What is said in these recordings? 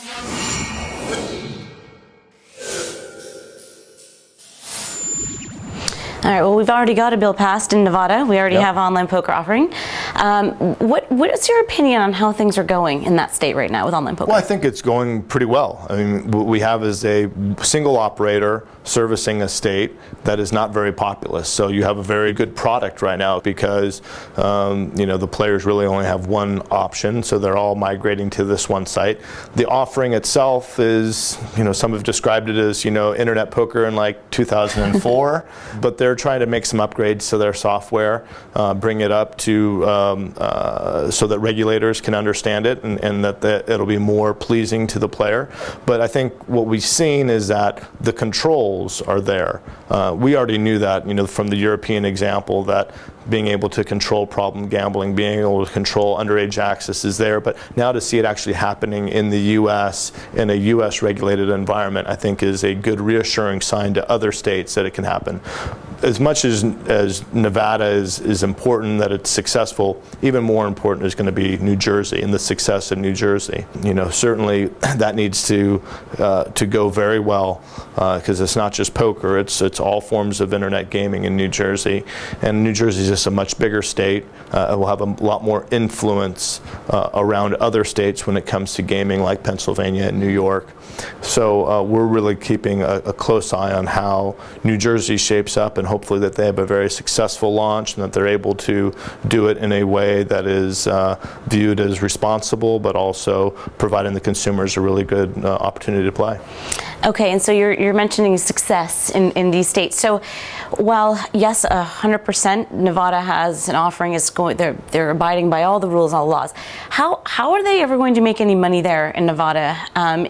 All right, well, we've already got a bill passed in Nevada. We already have online poker offering. What is your opinion on how things are going in that state right now with online poker? Well, I think it's going pretty well. I mean, what we have is a single operator servicing a state that is not very populous. So you have a very good product right now because the players really only have one option, so they're all migrating to this one site. The offering itself is, some have described it as, internet poker in like 2004, but they're trying to make some upgrades to their software, bring it up to so that regulators can understand it and that it'll be more pleasing to the player. But I think what we've seen is that the controls are there. We already knew that, from the European example, that being able to control problem gambling, being able to control underage access is there. But now to see it actually happening in the U.S., in a U.S. regulated environment, I think is a good reassuring sign to other states that it can happen. As much as Nevada is important that it's successful, even more important is going to be New Jersey and the success of New Jersey. Certainly that needs to go very well because it's not just poker, it's all forms of internet gaming in New Jersey. And New Jersey is just a much bigger state. It will have a lot more influence around other states when it comes to gaming, like Pennsylvania and New York. So we're really keeping a close eye on how New Jersey shapes up, and hopefully that they have a very successful launch and that they're able to do it in a way that is viewed as responsible, but also providing the consumers a really good opportunity to play. Okay, and so you're mentioning success in these states. So while yes, 100% Nevada has an offering, they're abiding by all the rules and all the laws. How are they ever going to make any money there in Nevada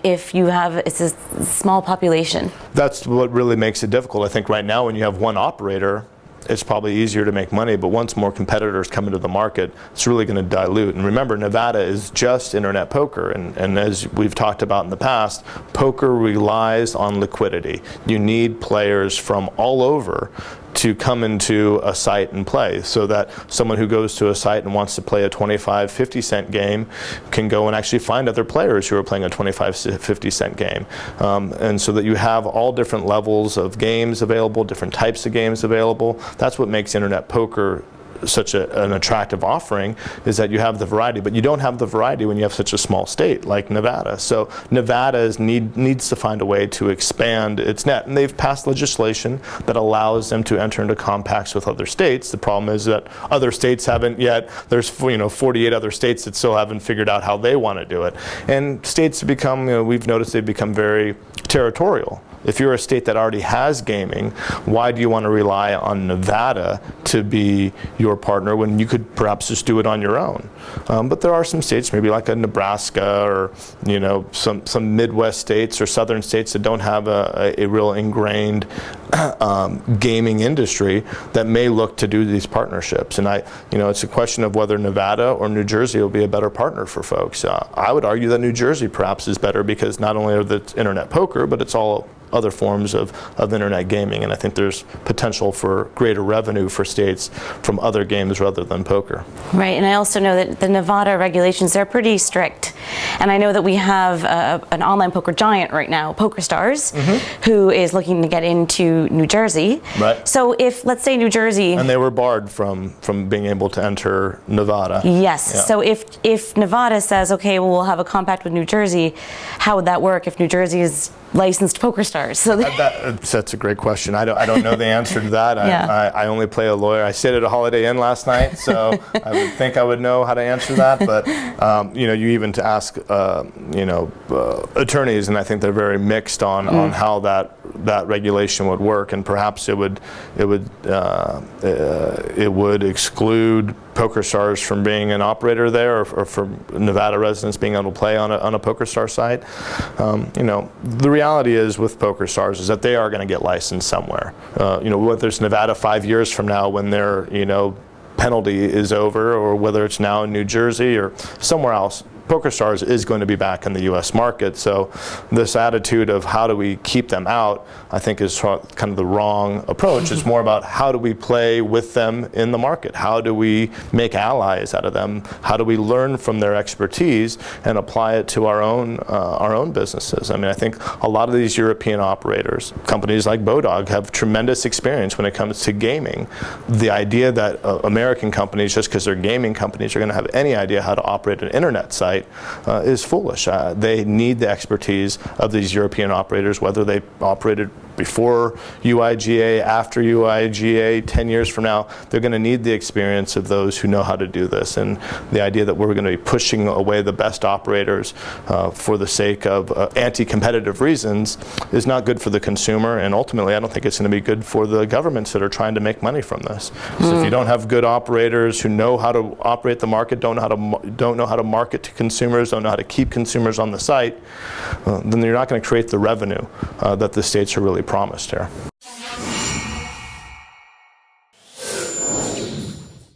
if it's a small population? That's what really makes it difficult. I think right now when you have one operator, it's probably easier to make money, but once more competitors come into the market, it's really going to dilute. And remember, Nevada is just internet poker, and as we've talked about in the past, poker relies on liquidity. You need players from all over to come into a site and play, so that someone who goes to a site and wants to play a 25-50 cent game can go and actually find other players who are playing a 25-50 cent game. And so that you have all different levels of games available, different types of games available. That's what makes internet poker such an attractive offering, is that you have the variety, but you don't have the variety when you have such a small state like Nevada. So Nevada needs to find a way to expand its net, and they've passed legislation that allows them to enter into compacts with other states. The problem is that other states haven't yet. There's 48 other states that still haven't figured out how they want to do it, and states have become, we've noticed they've become very territorial. If you're a state that already has gaming, why do you want to rely on Nevada to be your partner when you could perhaps just do it on your own? But there are some states, maybe like a Nebraska or some Midwest states or southern states that don't have a real ingrained gaming industry that may look to do these partnerships. And it's a question of whether Nevada or New Jersey will be a better partner for folks. I would argue that New Jersey perhaps is better because not only are the internet poker, but it's all other forms of internet gaming, and I think there's potential for greater revenue for states from other games rather than poker. Right, and I also know that the Nevada regulations, they're pretty strict, and I know that we have an online poker giant right now, PokerStars, who is looking to get into New Jersey. Right. So if, let's say, New Jersey... And they were barred from being able to enter Nevada. Yes, yeah. So if Nevada says, okay, well, we'll have a compact with New Jersey, how would that work if New Jersey is licensed PokerStars? So that's a great question. I don't know the answer to that. Yeah. I only play a lawyer. I stayed at a Holiday Inn last night, so I would think I would know how to answer that. But you even to ask attorneys, and I think they're very mixed on how that regulation would work, and perhaps it would exclude PokerStars from being an operator there, or for Nevada residents being able to play on a PokerStars site. The reality is with PokerStars is that they are going to get licensed somewhere. Whether it's Nevada 5 years from now when their penalty is over, or whether it's now in New Jersey or somewhere else, PokerStars is going to be back in the U.S. market. So this attitude of how do we keep them out, I think is kind of the wrong approach. It's more about how do we play with them in the market? How do we make allies out of them? How do we learn from their expertise and apply it to our own businesses? I mean, I think a lot of these European operators, companies like Bodog, have tremendous experience when it comes to gaming. The idea that American companies, just because they're gaming companies, are going to have any idea how to operate an internet site is foolish. They need the expertise of these European operators, whether they operated before UIGA, after UIGA, 10 years from now. They're going to need the experience of those who know how to do this. And the idea that we're going to be pushing away the best operators for the sake of anti-competitive reasons is not good for the consumer, and ultimately I don't think it's going to be good for the governments that are trying to make money from this. So if you don't have good operators who know how to operate the market, don't know how to market to consumers, don't know how to keep consumers on the site, then you're not going to create the revenue that the states are really promised here.